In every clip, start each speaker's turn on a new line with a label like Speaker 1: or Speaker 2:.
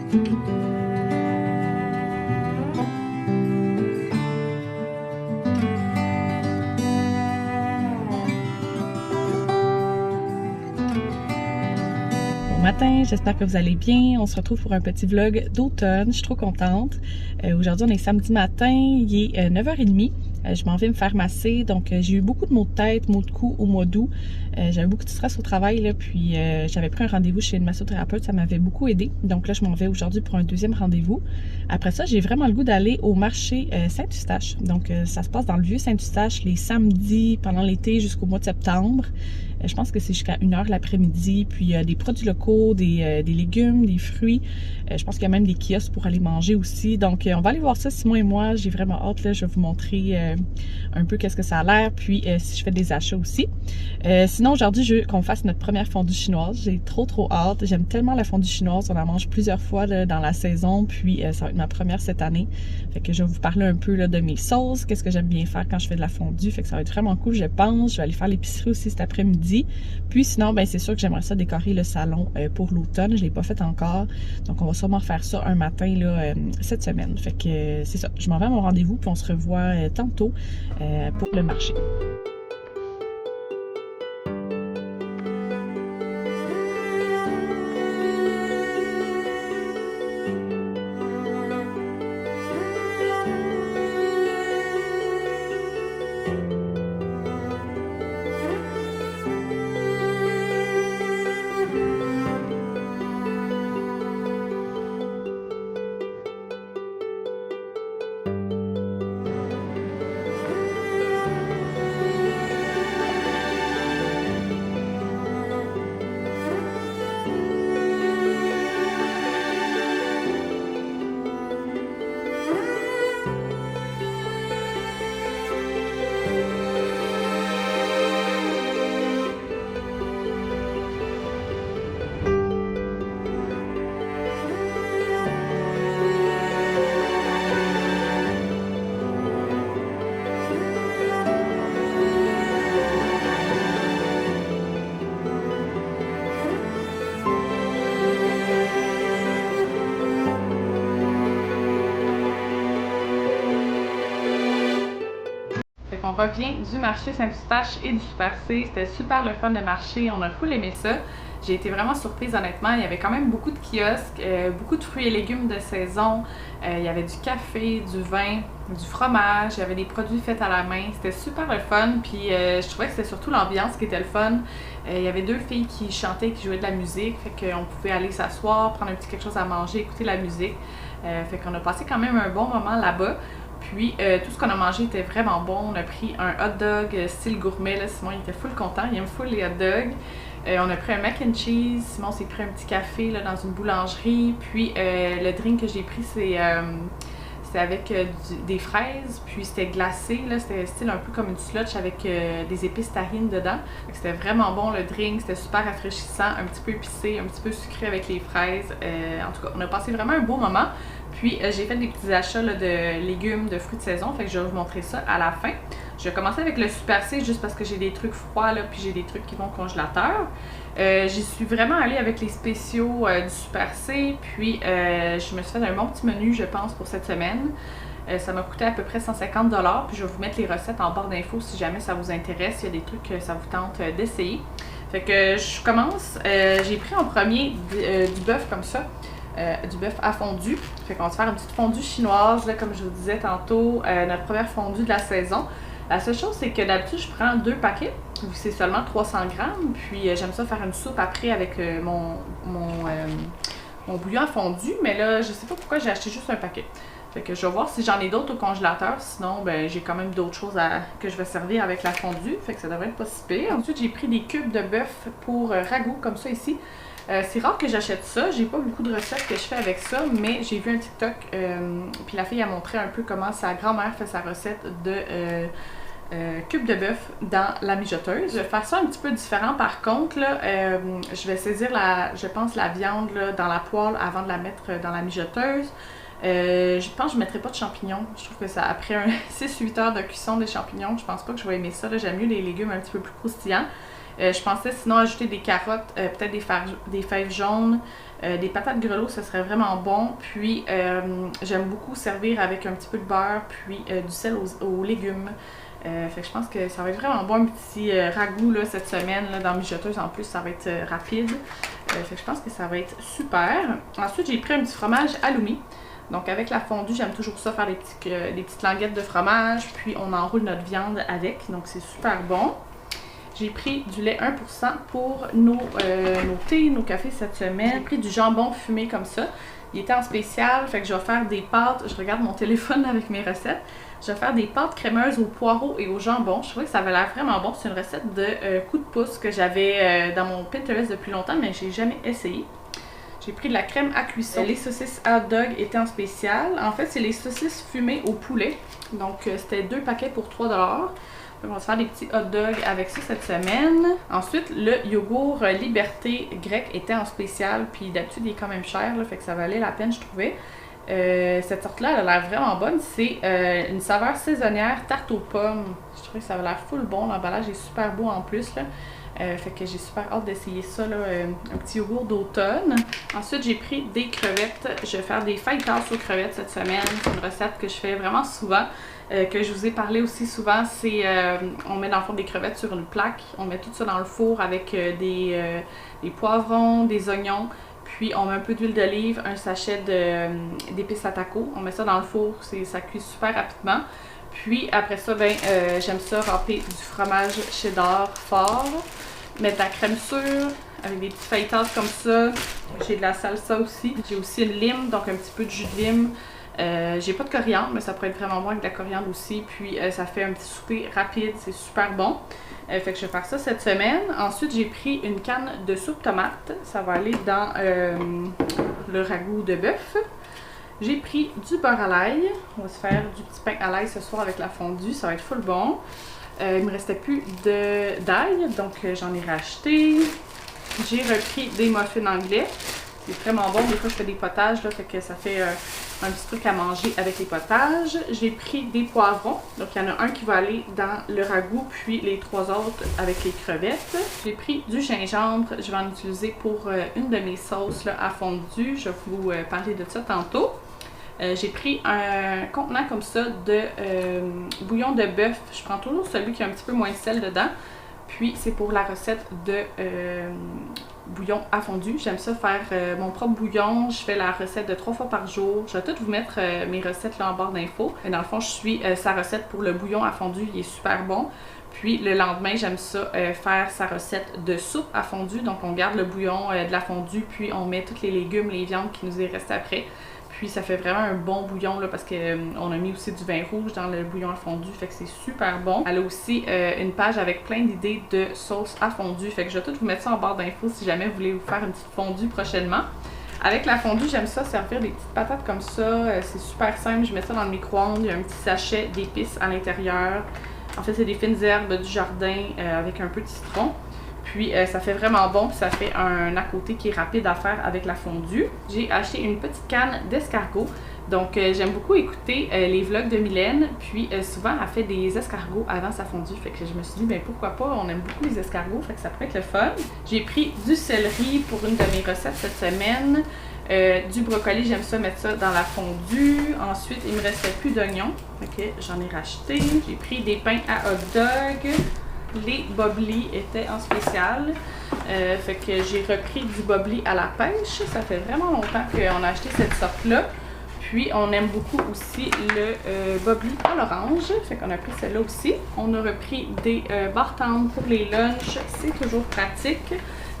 Speaker 1: Bon matin, j'espère que vous allez bien. On se retrouve pour un petit vlog d'automne. Je suis trop contente. Aujourd'hui, on est samedi matin. Il est 9h30. Je m'en vais me faire masser. Donc, j'ai eu beaucoup de maux de tête, maux de cou au mois d'août. J'avais beaucoup de stress au travail, là, puis j'avais pris un rendez-vous chez une massothérapeute. Ça m'avait beaucoup aidé. Donc là, je m'en vais aujourd'hui pour un deuxième rendez-vous. Après ça, j'ai vraiment le goût d'aller au marché Saint-Eustache. Donc, ça se passe dans le vieux Saint-Eustache les samedis pendant l'été jusqu'au mois de septembre. Je pense que c'est jusqu'à 1h l'après-midi. Puis il y a des produits locaux, des légumes, des fruits. Je pense qu'il y a même des kiosques pour aller manger aussi. Donc on va aller voir ça, Simon et moi. J'ai vraiment hâte. Là, je vais vous montrer un peu qu'est-ce que ça a l'air. Puis si je fais des achats aussi. Sinon aujourd'hui, je veux qu'on fasse notre première fondue chinoise. J'ai trop hâte. J'aime tellement la fondue chinoise. On la mange plusieurs fois là, dans la saison. Puis ça va être ma première cette année. Fait que je vais vous parler un peu là, de mes sauces. Qu'est-ce que j'aime bien faire quand je fais de la fondue. Fait que ça va être vraiment cool, je pense. Je vais aller faire l'épicerie aussi cet après-midi. Puis sinon, ben c'est sûr que j'aimerais ça décorer le salon pour l'automne. Je ne l'ai pas fait encore. Donc, on va sûrement faire ça un matin là, cette semaine. Fait que c'est ça. Je m'en vais à mon rendez-vous puis on se revoit tantôt pour le marché. On revient du marché Saint-Eustache et du Super C. C'était super le fun de marché. On a full aimé ça. J'ai été vraiment surprise honnêtement. Il y avait quand même beaucoup de kiosques, beaucoup de fruits et légumes de saison. Il y avait du café, du vin, du fromage. Il y avait des produits faits à la main. C'était super le fun. Puis je trouvais que c'était surtout l'ambiance qui était le fun. Il y avait deux filles qui chantaient, qui jouaient de la musique. Fait qu'on pouvait aller s'asseoir, prendre un petit quelque chose à manger, écouter la musique. Fait qu'on a passé quand même un bon moment là-bas. Puis tout ce qu'on a mangé était vraiment bon. On a pris un hot dog style gourmet. Là. Simon il était full content, il aime full les hot dogs. On a pris un mac and cheese. Simon s'est pris un petit café là, dans une boulangerie. Puis le drink que j'ai pris c'est avec des fraises. Puis c'était glacé. C'était style un peu comme une slush avec des épices tahine dedans. C'était vraiment bon le drink. C'était super rafraîchissant, un petit peu épicé, un petit peu sucré avec les fraises. En tout cas, on a passé vraiment un beau moment. Puis j'ai fait des petits achats là, de légumes, de fruits de saison, fait que je vais vous montrer ça à la fin. Je vais commencer avec le Super C juste parce que j'ai des trucs froids là, puis j'ai des trucs qui vont au congélateur. J'y suis vraiment allée avec les spéciaux du Super C, puis je me suis fait un bon petit menu je pense pour cette semaine. Ça m'a coûté à peu près 150 $, puis je vais vous mettre les recettes en barre d'infos si jamais ça vous intéresse, il y a des trucs que ça vous tente d'essayer. Fait que je commence, j'ai pris en premier du bœuf comme ça. Du bœuf à fondu. Fait qu'on va se faire une petite fondue chinoise, là, comme je vous disais tantôt, notre première fondue de la saison. La seule chose, c'est que d'habitude, je prends 2 paquets, vu que c'est seulement 300 grammes. Puis j'aime ça faire une soupe après avec mon bouillon à fondu. Mais là, je sais pas pourquoi j'ai acheté juste un paquet. Fait que je vais voir si j'en ai d'autres au congélateur. Sinon, ben j'ai quand même d'autres choses que je vais servir avec la fondue. Fait que ça devrait être pas si pire. Ensuite, j'ai pris des cubes de bœuf pour ragoût, comme ça ici. C'est rare que j'achète ça, j'ai pas beaucoup de recettes que je fais avec ça, mais j'ai vu un TikTok, puis la fille a montré un peu comment sa grand-mère fait sa recette de cubes de bœuf dans la mijoteuse. Je vais faire ça un petit peu différent par contre, là, je vais saisir je pense la viande là, dans la poêle avant de la mettre dans la mijoteuse. Je pense que je ne mettrai pas de champignons. Je trouve que ça, après 6-8 heures de cuisson des champignons, je pense pas que je vais aimer ça. J'aime mieux les légumes un petit peu plus croustillants. Je pensais sinon ajouter des carottes, peut-être des fèves jaunes, des patates grelots, ce serait vraiment bon. Puis j'aime beaucoup servir avec un petit peu de beurre, puis du sel aux légumes. Fait que je pense que ça va être vraiment bon, un petit ragoût là, cette semaine là, dans mijoteuse. En plus, ça va être rapide. Fait que je pense que ça va être super. Ensuite, j'ai pris un petit fromage halloumi. Donc avec la fondue, j'aime toujours ça, faire des petites languettes de fromage, puis on enroule notre viande avec, donc c'est super bon. J'ai pris du lait 1% pour nos thés, nos cafés cette semaine. J'ai pris du jambon fumé comme ça. Il était en spécial, fait que je vais faire des pâtes. Je regarde mon téléphone avec mes recettes. Je vais faire des pâtes crémeuses aux poireaux et au jambon. Je trouvais que ça avait l'air vraiment bon. C'est une recette de coup de pouce que j'avais dans mon Pinterest depuis longtemps, mais j'ai jamais essayé. J'ai pris de la crème à cuisson. Les saucisses hot dog étaient en spécial. En fait, c'est les saucisses fumées au poulet. Donc, c'était 2 paquets pour 3 $. On va se faire des petits hot dogs avec ça cette semaine. Ensuite, le yogourt Liberté grec était en spécial. Puis d'habitude, il est quand même cher, là, fait que ça valait la peine, je trouvais. Cette sorte-là, elle a l'air vraiment bonne. C'est une saveur saisonnière tarte aux pommes. Je trouvais que ça avait l'air full bon. L'emballage est super beau en plus, là. Fait que j'ai super hâte d'essayer ça, là, un petit yogourt d'automne. Ensuite, j'ai pris des crevettes. Je vais faire des fajitas aux crevettes cette semaine. C'est une recette que je fais vraiment souvent, que je vous ai parlé aussi souvent. C'est, on met dans le fond des crevettes sur une plaque. On met tout ça dans le four avec des poivrons, des oignons. Puis on met un peu d'huile d'olive, un sachet d'épices à taco. On met ça dans le four, ça cuit super rapidement. Puis après ça, j'aime ça râper du fromage cheddar fort, mettre de la crème sûre avec des petits fajitas comme ça. J'ai de la salsa aussi. J'ai aussi une lime, donc un petit peu de jus de lime. J'ai pas de coriandre, mais ça pourrait être vraiment bon avec de la coriandre aussi. Puis ça fait un petit souper rapide, c'est super bon. Fait que je vais faire ça cette semaine. Ensuite, j'ai pris une canne de soupe tomate. Ça va aller dans le ragoût de bœuf. J'ai pris du beurre à l'ail. On va se faire du petit pain à l'ail ce soir avec la fondue. Ça va être full bon. Il me restait plus d'ail, donc j'en ai racheté. J'ai repris des muffins anglais. C'est vraiment bon. Des fois, je fais des potages, là, fait que ça fait un petit truc à manger avec les potages. J'ai pris des poivrons. Donc, il y en a un qui va aller dans le ragoût, puis les 3 autres avec les crevettes. J'ai pris du gingembre. Je vais en utiliser pour une de mes sauces là, à fondue. Je vais vous parler de ça tantôt. J'ai pris un contenant comme ça de bouillon de bœuf. Je prends toujours celui qui a un petit peu moins de sel dedans. Puis c'est pour la recette de bouillon à fondu. J'aime ça faire mon propre bouillon. Je fais la recette de 3 fois par jour. Je vais tout vous mettre mes recettes là en barre d'infos. Dans le fond, je suis sa recette pour le bouillon à fondu. Il est super bon. Puis le lendemain, j'aime ça faire sa recette de soupe à fondu. Donc on garde le bouillon de la fondue, puis on met tous les légumes, les viandes qui nous est resté après. Puis ça fait vraiment un bon bouillon là, parce qu'on a mis aussi du vin rouge dans le bouillon à fondu, fait que c'est super bon. Elle a aussi une page avec plein d'idées de sauce à fondu, fait que je vais tout vous mettre ça en barre d'infos si jamais vous voulez vous faire une petite fondue prochainement. Avec la fondue, j'aime ça servir des petites patates comme ça, c'est super simple, je mets ça dans le micro-ondes, il y a un petit sachet d'épices à l'intérieur. En fait, c'est des fines herbes du jardin avec un peu de citron. Puis ça fait vraiment bon, puis ça fait un à côté qui est rapide à faire avec la fondue. J'ai acheté une petite canne d'escargots. Donc j'aime beaucoup écouter les vlogs de Mylène. Puis souvent elle fait des escargots avant sa fondue. Fait que je me suis dit ben pourquoi pas, on aime beaucoup les escargots, fait que ça pourrait être le fun. J'ai pris du céleri pour une de mes recettes cette semaine. Du brocoli, j'aime ça mettre ça dans la fondue. Ensuite, il me restait plus d'oignons. Fait que j'en ai racheté. J'ai pris des pains à hot dog. Les boblis étaient en spécial. Fait que j'ai repris du bobli à la pêche. Ça fait vraiment longtemps qu'on a acheté cette sorte-là. Puis on aime beaucoup aussi le bobli à l'orange. Fait qu'on a pris celle-là aussi. On a repris des barres tendres pour les lunchs. C'est toujours pratique.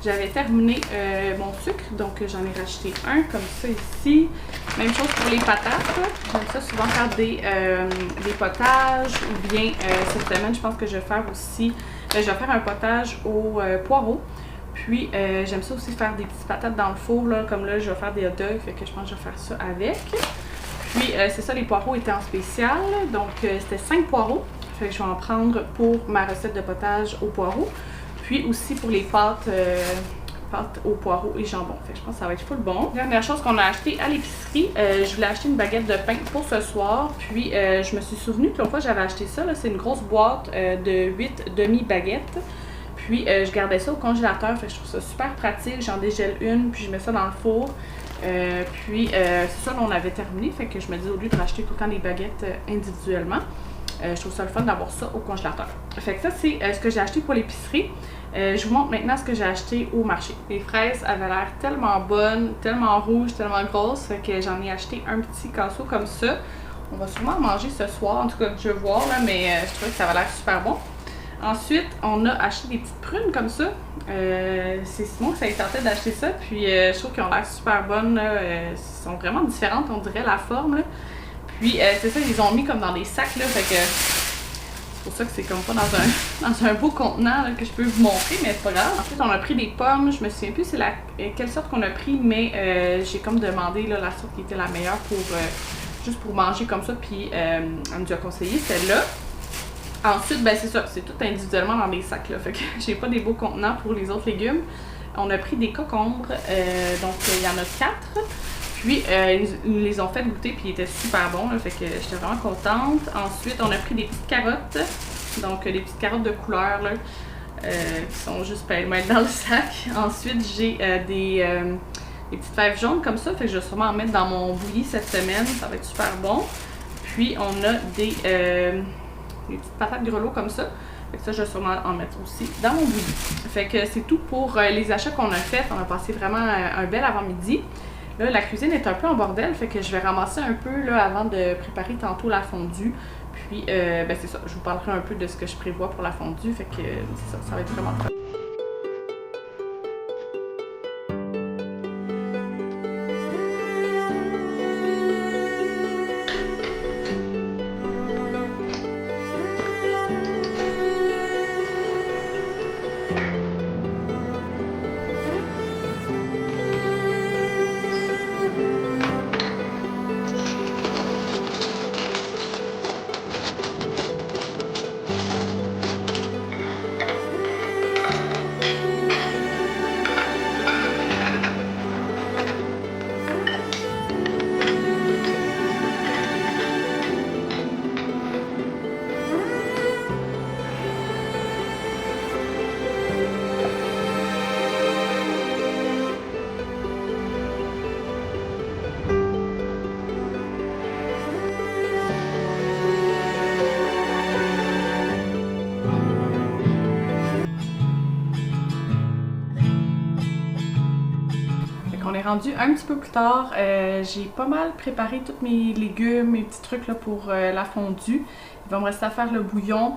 Speaker 1: J'avais terminé mon sucre, donc j'en ai racheté un comme ça ici. Même chose pour les patates. J'aime ça souvent faire des potages ou bien cette semaine, je pense que je vais faire aussi, je vais faire un potage aux poireaux. Puis j'aime ça aussi faire des petites patates dans le four, là, comme là je vais faire des hot dogs, fait que je pense que je vais faire ça avec. Puis c'est ça, les poireaux étaient en spécial, donc c'était 5 poireaux. Fait que je vais en prendre pour ma recette de potage aux poireaux. Puis aussi pour les pâtes aux poireaux et jambon. Fait que je pense que ça va être full bon. Dernière chose qu'on a acheté à l'épicerie, je voulais acheter une baguette de pain pour ce soir. Puis je me suis souvenu que l'autre fois j'avais acheté ça. C'est une grosse boîte de 8 demi-baguettes. Puis je gardais ça au congélateur, fait que je trouve ça super pratique. J'en dégèle une, puis je mets ça dans le four. C'est ça, là, on avait terminé, fait que je me dis au lieu de racheter tout le temps des baguettes individuellement, je trouve ça le fun d'avoir ça au congélateur. Fait que ça, c'est ce que j'ai acheté pour l'épicerie. Je vous montre maintenant ce que j'ai acheté au marché. Les fraises avaient l'air tellement bonnes, tellement rouges, tellement grosses, fait que j'en ai acheté un petit casseau comme ça. On va sûrement manger ce soir, en tout cas je vais voir là, mais je trouvais que ça avait l'air super bon. Ensuite, on a acheté des petites prunes comme ça. C'est Simon qui s'est tenté d'acheter ça, puis je trouve qu'elles ont l'air super bonnes. Elles sont vraiment différentes, on dirait, la forme. Là. Puis c'est ça, ils les ont mis comme dans des sacs, là, fait que c'est pour ça que c'est comme pas dans un beau contenant là, que je peux vous montrer, mais c'est pas grave. Ensuite, on a pris des pommes, je me souviens plus c'est quelle sorte qu'on a pris, mais j'ai comme demandé là, la sorte qui était la meilleure pour juste pour manger comme ça, puis elle nous a conseillé celle-là. Ensuite, ben c'est ça, c'est tout individuellement dans des sacs là, fait que j'ai pas des beaux contenants pour les autres légumes. On a pris des concombres, donc il y en a 4. Puis ils nous les ont fait goûter, puis ils étaient super bons, là, fait que j'étais vraiment contente. Ensuite, on a pris des petites carottes, donc des petites carottes de couleur là, qui sont juste pêle-mêle dans le sac. Ensuite, j'ai des petites fèves jaunes comme ça, fait que je vais sûrement en mettre dans mon bouilli cette semaine, ça va être super bon. Puis on a des petites patates grelots comme ça. Fait que ça, je vais sûrement en mettre aussi dans mon bouilli. Fait que c'est tout pour les achats qu'on a fait. On a passé vraiment un bel avant-midi. Là, la cuisine est un peu en bordel, fait que je vais ramasser un peu là, avant de préparer tantôt la fondue. Puis, ben c'est ça, je vous parlerai un peu de ce que je prévois pour la fondue. Fait que c'est ça, ça va être vraiment très. On est rendu un petit peu plus tard. J'ai pas mal préparé tous mes légumes, mes petits trucs là, pour la fondue. Il va me rester à faire le bouillon,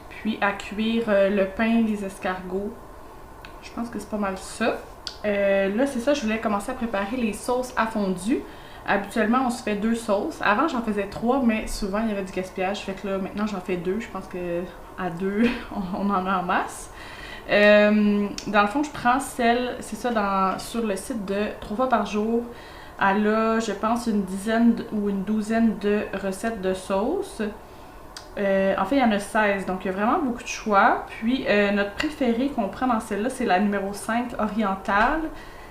Speaker 1: puis à cuire le pain, les escargots. Je pense que c'est pas mal ça. Là, c'est ça, je voulais commencer à préparer les sauces à fondue. Habituellement, on se fait 2 sauces. Avant, j'en faisais 3, mais souvent, il y avait du gaspillage. Fait que là, maintenant, j'en fais 2. Je pense que à 2, on en a en masse. Dans le fond, je prends celle, c'est ça, sur le site de 3 fois par jour. Elle a, je pense, une dizaine ou une douzaine de recettes de sauces. En fait, il y en a 16, donc il y a vraiment beaucoup de choix. Puis, notre préférée qu'on prend dans celle-là, c'est la numéro 5, orientale.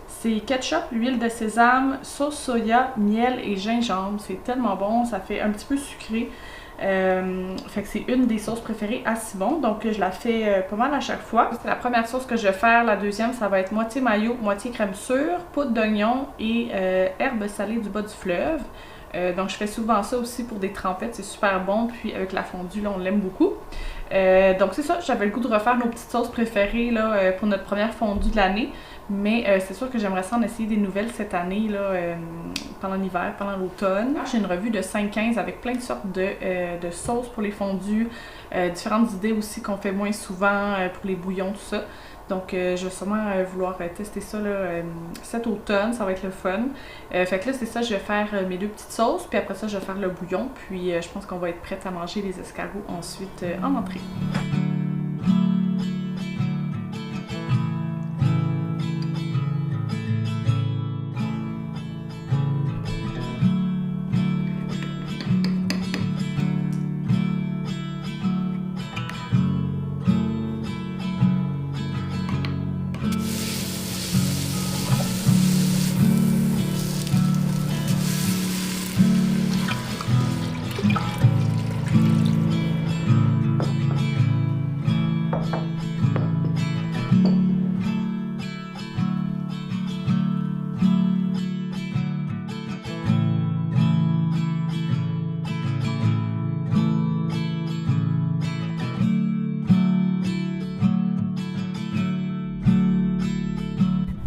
Speaker 1: C'est ketchup, huile de sésame, sauce soya, miel et gingembre. C'est tellement bon, ça fait un petit peu sucré. Fait que c'est une des sauces préférées à Simon, donc je la fais pas mal à chaque fois. C'est la première sauce que je vais faire. La deuxième, ça va être moitié mayo, moitié crème sûre, poudre d'oignon et herbes salées du bas du fleuve. Donc je fais souvent ça aussi pour des trempettes, c'est super bon, puis avec la fondue, là, on l'aime beaucoup. Donc c'est ça, j'avais le goût de refaire nos petites sauces préférées là, pour notre première fondue de l'année. Mais c'est sûr que j'aimerais ça en essayer des nouvelles cette année, là, pendant l'hiver, pendant l'automne. J'ai une revue de 5-15 avec plein de sortes de sauces pour les fondues, différentes idées aussi qu'on fait moins souvent pour les bouillons, tout ça. Donc je vais sûrement vouloir tester ça là, cet automne, ça va être le fun. Fait que là, c'est ça, je vais faire mes 2 petites sauces, puis après ça, je vais faire le bouillon, puis je pense qu'on va être prête à manger les escargots ensuite en entrée.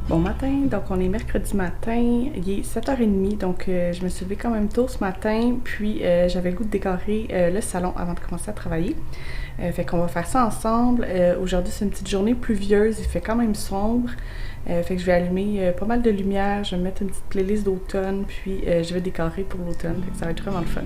Speaker 1: Bon matin, donc on est mercredi matin, il est 7h30, donc je me suis levée quand même tôt ce matin, puis j'avais le goût de décorer le salon avant de commencer à travailler. Fait qu'on va faire ça ensemble. Aujourd'hui c'est une petite journée pluvieuse, il fait quand même sombre, fait que je vais allumer pas mal de lumière, je vais mettre une petite playlist d'automne, puis je vais décorer pour l'automne, fait que ça va être vraiment le fun.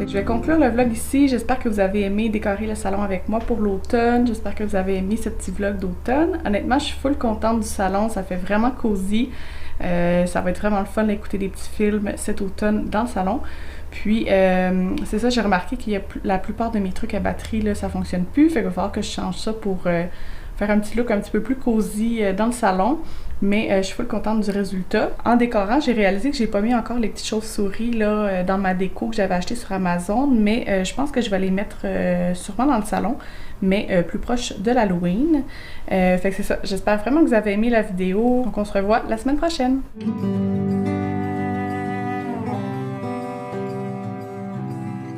Speaker 1: Je vais conclure le vlog ici. J'espère que vous avez aimé décorer le salon avec moi pour l'automne. J'espère que vous avez aimé ce petit vlog d'automne. Honnêtement, je suis full contente du salon. Ça fait vraiment cosy. Ça va être vraiment le fun d'écouter des petits films cet automne dans le salon. Puis, c'est ça, j'ai remarqué qu'il y a la plupart de mes trucs à batterie, là, ça fonctionne plus. Fait qu'il va falloir que je change ça pour faire un petit look un petit peu plus cosy dans le salon. Mais je suis full contente du résultat. En décorant, j'ai réalisé que j'ai pas mis encore les petites chauves-souris là, dans ma déco que j'avais acheté sur Amazon, mais je pense que je vais les mettre sûrement dans le salon, mais plus proche de l'Halloween. Fait que c'est ça. J'espère vraiment que vous avez aimé la vidéo. Donc on se revoit la semaine prochaine.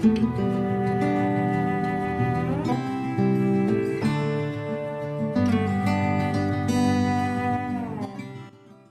Speaker 1: Thank you.